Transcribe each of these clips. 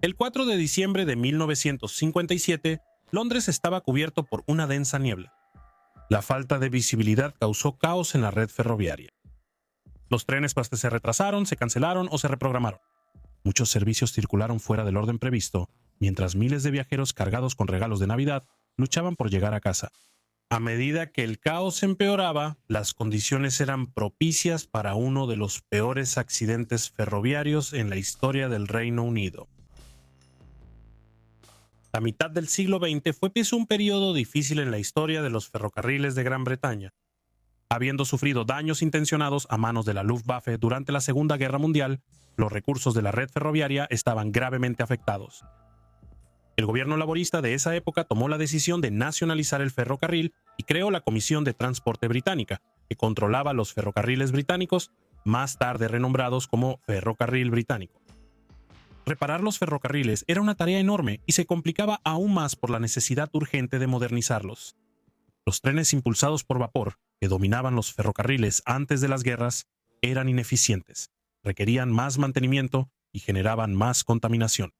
El 4 de diciembre de 1957, Londres estaba cubierto por una densa niebla. La falta de visibilidad causó caos en la red ferroviaria. Los trenes se retrasaron, se cancelaron o se reprogramaron. Muchos servicios circularon fuera del orden previsto, mientras miles de viajeros cargados con regalos de Navidad luchaban por llegar a casa. A medida que el caos empeoraba, las condiciones eran propicias para uno de los peores accidentes ferroviarios en la historia del Reino Unido. La mitad del siglo XX fue un periodo difícil en la historia de los ferrocarriles de Gran Bretaña. Habiendo sufrido daños intencionados a manos de la Luftwaffe durante la Segunda Guerra Mundial, los recursos de la red ferroviaria estaban gravemente afectados. El gobierno laborista de esa época tomó la decisión de nacionalizar el ferrocarril y creó la Comisión de Transporte Británica, que controlaba los ferrocarriles británicos, más tarde renombrados como Ferrocarril Británico. Reparar los ferrocarriles era una tarea enorme y se complicaba aún más por la necesidad urgente de modernizarlos. Los trenes impulsados por vapor, que dominaban los ferrocarriles antes de las guerras, eran ineficientes, requerían más mantenimiento y generaban más contaminación.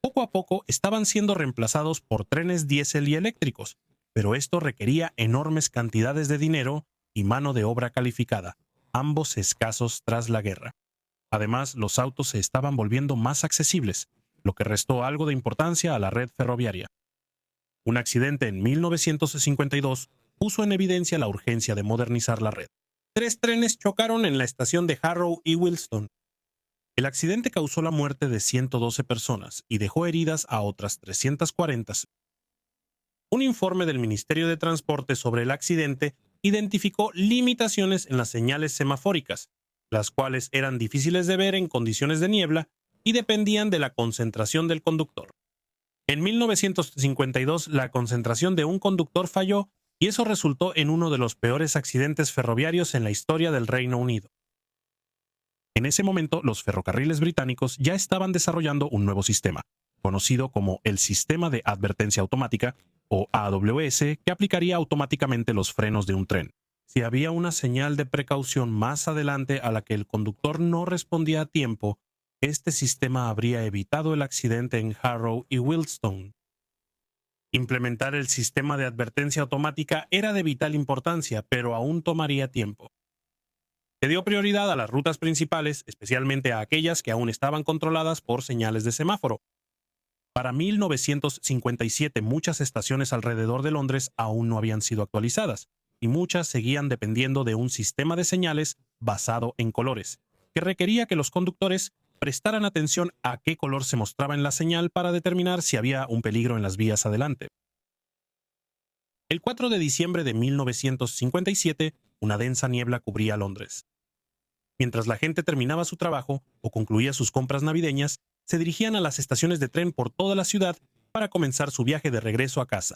Poco a poco estaban siendo reemplazados por trenes diésel y eléctricos, pero esto requería enormes cantidades de dinero y mano de obra calificada, ambos escasos tras la guerra. Además, los autos se estaban volviendo más accesibles, lo que restó algo de importancia a la red ferroviaria. Un accidente en 1952 puso en evidencia la urgencia de modernizar la red. 3 trenes chocaron en la estación de Harrow y Wilston. El accidente causó la muerte de 112 personas y dejó heridas a otras 340. Un informe del Ministerio de Transporte sobre el accidente identificó limitaciones en las señales semafóricas, las cuales eran difíciles de ver en condiciones de niebla y dependían de la concentración del conductor. En 1952, la concentración de un conductor falló y eso resultó en uno de los peores accidentes ferroviarios en la historia del Reino Unido. En ese momento, los ferrocarriles británicos ya estaban desarrollando un nuevo sistema, conocido como el Sistema de Advertencia Automática, o AWS, que aplicaría automáticamente los frenos de un tren. Si había una señal de precaución más adelante a la que el conductor no respondía a tiempo, este sistema habría evitado el accidente en Harrow y Wilston. Implementar el sistema de advertencia automática era de vital importancia, pero aún tomaría tiempo. Se dio prioridad a las rutas principales, especialmente a aquellas que aún estaban controladas por señales de semáforo. Para 1957, muchas estaciones alrededor de Londres aún no habían sido actualizadas, y muchas seguían dependiendo de un sistema de señales basado en colores, que requería que los conductores prestaran atención a qué color se mostraba en la señal para determinar si había un peligro en las vías adelante. El 4 de diciembre de 1957, una densa niebla cubría Londres. Mientras la gente terminaba su trabajo o concluía sus compras navideñas, se dirigían a las estaciones de tren por toda la ciudad para comenzar su viaje de regreso a casa.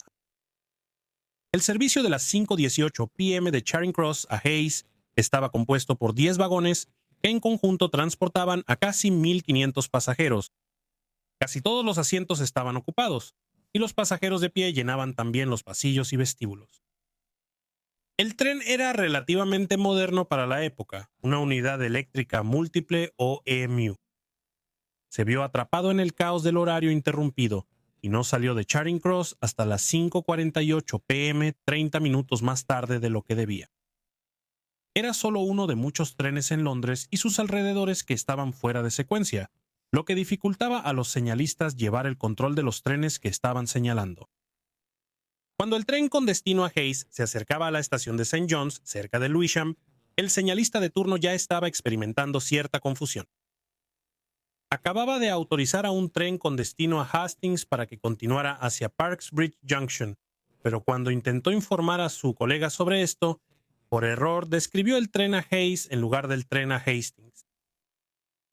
El servicio de las 5:18 p.m. de Charing Cross a Hayes estaba compuesto por 10 vagones que en conjunto transportaban a casi 1.500 pasajeros. Casi todos los asientos estaban ocupados, y los pasajeros de pie llenaban también los pasillos y vestíbulos. El tren era relativamente moderno para la época, una unidad eléctrica múltiple o EMU. Se vio atrapado en el caos del horario interrumpido y no salió de Charing Cross hasta las 5:48 p.m., 30 minutos más tarde de lo que debía. Era solo uno de muchos trenes en Londres y sus alrededores que estaban fuera de secuencia, lo que dificultaba a los señalistas llevar el control de los trenes que estaban señalando. Cuando el tren con destino a Hayes se acercaba a la estación de St. John's, cerca de Lewisham, el señalista de turno ya estaba experimentando cierta confusión. Acababa de autorizar a un tren con destino a Hastings para que continuara hacia Parks Bridge Junction, pero cuando intentó informar a su colega sobre esto, por error describió el tren a Hayes en lugar del tren a Hastings.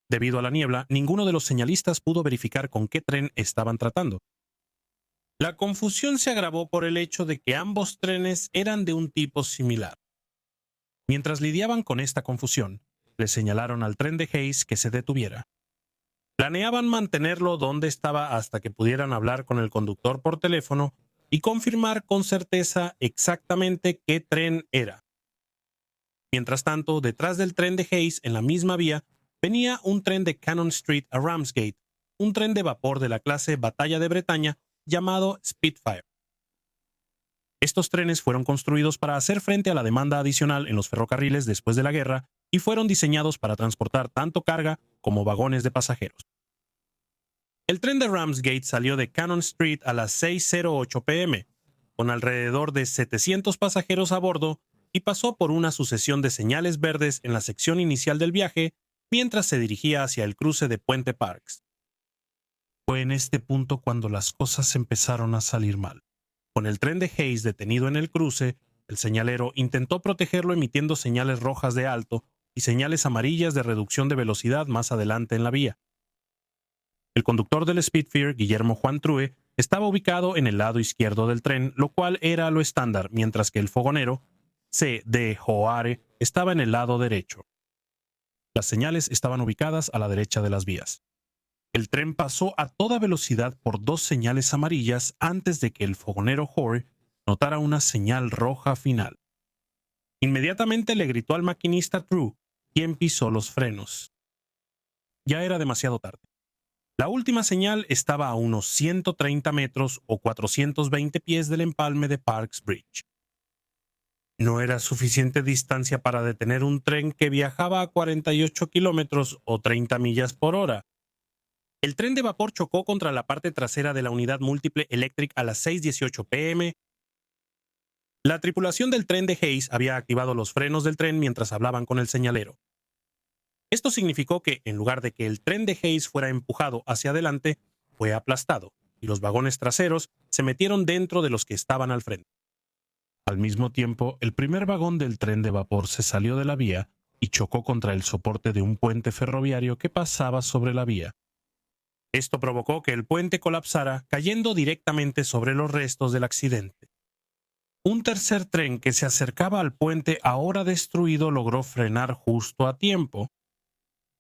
Debido a la niebla, ninguno de los señalistas pudo verificar con qué tren estaban tratando. La confusión se agravó por el hecho de que ambos trenes eran de un tipo similar. Mientras lidiaban con esta confusión, le señalaron al tren de Hayes que se detuviera. Planeaban mantenerlo donde estaba hasta que pudieran hablar con el conductor por teléfono y confirmar con certeza exactamente qué tren era. Mientras tanto, detrás del tren de Hayes, en la misma vía, venía un tren de Cannon Street a Ramsgate, un tren de vapor de la clase Batalla de Bretaña llamado Spitfire. Estos trenes fueron construidos para hacer frente a la demanda adicional en los ferrocarriles después de la guerra y fueron diseñados para transportar tanto carga como vagones de pasajeros. El tren de Ramsgate salió de Cannon Street a las 6:08 p.m., con alrededor de 700 pasajeros a bordo, y pasó por una sucesión de señales verdes en la sección inicial del viaje mientras se dirigía hacia el cruce de Puente Parks. Fue en este punto cuando las cosas empezaron a salir mal. Con el tren de Hayes detenido en el cruce, el señalero intentó protegerlo emitiendo señales rojas de alto y señales amarillas de reducción de velocidad más adelante en la vía. El conductor del Spitfire, Guillermo Juan True, estaba ubicado en el lado izquierdo del tren, lo cual era lo estándar, mientras que el fogonero, C. D. Joare, estaba en el lado derecho. Las señales estaban ubicadas a la derecha de las vías. El tren pasó a toda velocidad por dos señales amarillas antes de que el fogonero Hoare notara una señal roja final. Inmediatamente le gritó al maquinista True, quien pisó los frenos. Ya era demasiado tarde. La última señal estaba a unos 130 metros o 420 pies del empalme de Parks Bridge. No era suficiente distancia para detener un tren que viajaba a 48 kilómetros o 30 millas por hora. El tren de vapor chocó contra la parte trasera de la unidad múltiple Electric a las 6:18 p.m. La tripulación del tren de Hayes había activado los frenos del tren mientras hablaban con el señalero. Esto significó que, en lugar de que el tren de Hayes fuera empujado hacia adelante, fue aplastado, y los vagones traseros se metieron dentro de los que estaban al frente. Al mismo tiempo, el primer vagón del tren de vapor se salió de la vía y chocó contra el soporte de un puente ferroviario que pasaba sobre la vía. Esto provocó que el puente colapsara, cayendo directamente sobre los restos del accidente. Un tercer tren que se acercaba al puente ahora destruido logró frenar justo a tiempo.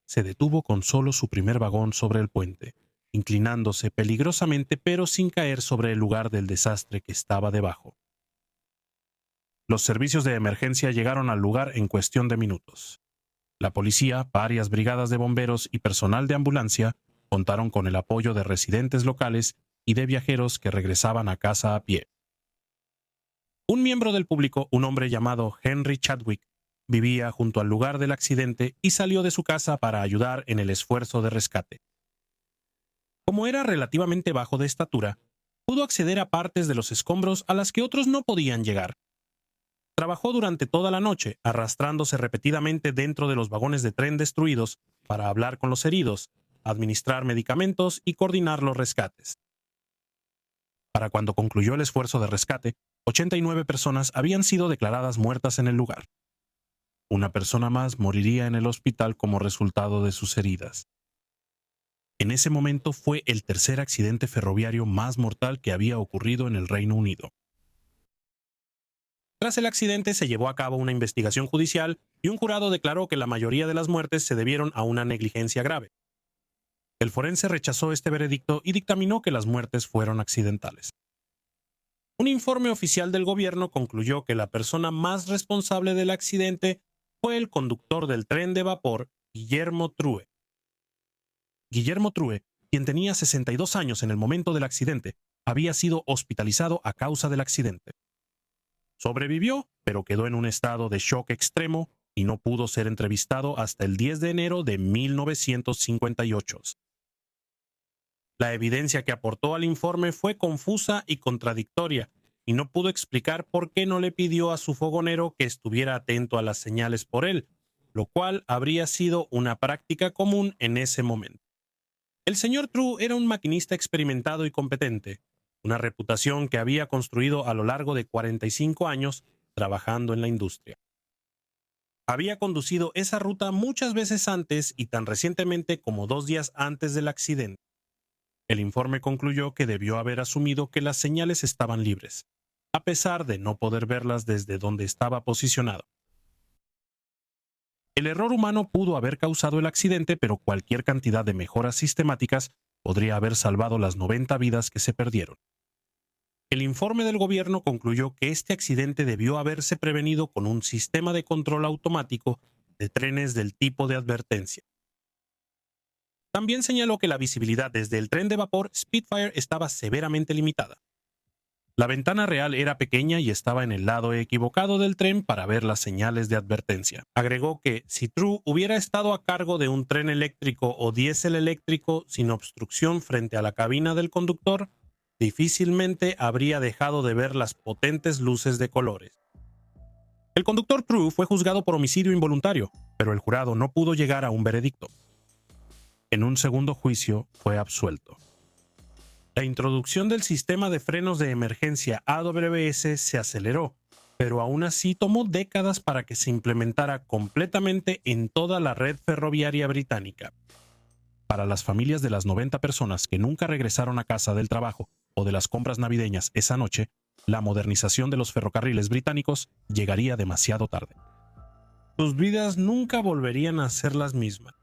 Se detuvo con solo su primer vagón sobre el puente, inclinándose peligrosamente pero sin caer sobre el lugar del desastre que estaba debajo. Los servicios de emergencia llegaron al lugar en cuestión de minutos. La policía, varias brigadas de bomberos y personal de ambulancia contaron con el apoyo de residentes locales y de viajeros que regresaban a casa a pie. Un miembro del público, un hombre llamado Henry Chadwick, vivía junto al lugar del accidente y salió de su casa para ayudar en el esfuerzo de rescate. Como era relativamente bajo de estatura, pudo acceder a partes de los escombros a las que otros no podían llegar. Trabajó durante toda la noche, arrastrándose repetidamente dentro de los vagones de tren destruidos para hablar con los heridos, administrar medicamentos y coordinar los rescates. Para cuando concluyó el esfuerzo de rescate, 89 personas habían sido declaradas muertas en el lugar. Una persona más moriría en el hospital como resultado de sus heridas. En ese momento fue el tercer accidente ferroviario más mortal que había ocurrido en el Reino Unido. Tras el accidente se llevó a cabo una investigación judicial y un jurado declaró que la mayoría de las muertes se debieron a una negligencia grave. El forense rechazó este veredicto y dictaminó que las muertes fueron accidentales. Un informe oficial del gobierno concluyó que la persona más responsable del accidente fue el conductor del tren de vapor, Guillermo True. Guillermo True, quien tenía 62 años en el momento del accidente, había sido hospitalizado a causa del accidente. Sobrevivió, pero quedó en un estado de shock extremo y no pudo ser entrevistado hasta el 10 de enero de 1958. La evidencia que aportó al informe fue confusa y contradictoria, y no pudo explicar por qué no le pidió a su fogonero que estuviera atento a las señales por él, lo cual habría sido una práctica común en ese momento. El señor True era un maquinista experimentado y competente, una reputación que había construido a lo largo de 45 años trabajando en la industria. Había conducido esa ruta muchas veces antes y tan recientemente como 2 días antes del accidente. El informe concluyó que debió haber asumido que las señales estaban libres, a pesar de no poder verlas desde donde estaba posicionado. El error humano pudo haber causado el accidente, pero cualquier cantidad de mejoras sistemáticas podría haber salvado las 90 vidas que se perdieron. El informe del gobierno concluyó que este accidente debió haberse prevenido con un sistema de control automático de trenes del tipo de advertencia. También señaló que la visibilidad desde el tren de vapor Spitfire estaba severamente limitada. La ventana real era pequeña y estaba en el lado equivocado del tren para ver las señales de advertencia. Agregó que si True hubiera estado a cargo de un tren eléctrico o diésel eléctrico sin obstrucción frente a la cabina del conductor, difícilmente habría dejado de ver las potentes luces de colores. El conductor True fue juzgado por homicidio involuntario, pero el jurado no pudo llegar a un veredicto. En un segundo juicio fue absuelto. La introducción del sistema de frenos de emergencia AWS se aceleró, pero aún así tomó décadas para que se implementara completamente en toda la red ferroviaria británica. Para las familias de las 90 personas que nunca regresaron a casa del trabajo o de las compras navideñas esa noche, la modernización de los ferrocarriles británicos llegaría demasiado tarde. Sus vidas nunca volverían a ser las mismas.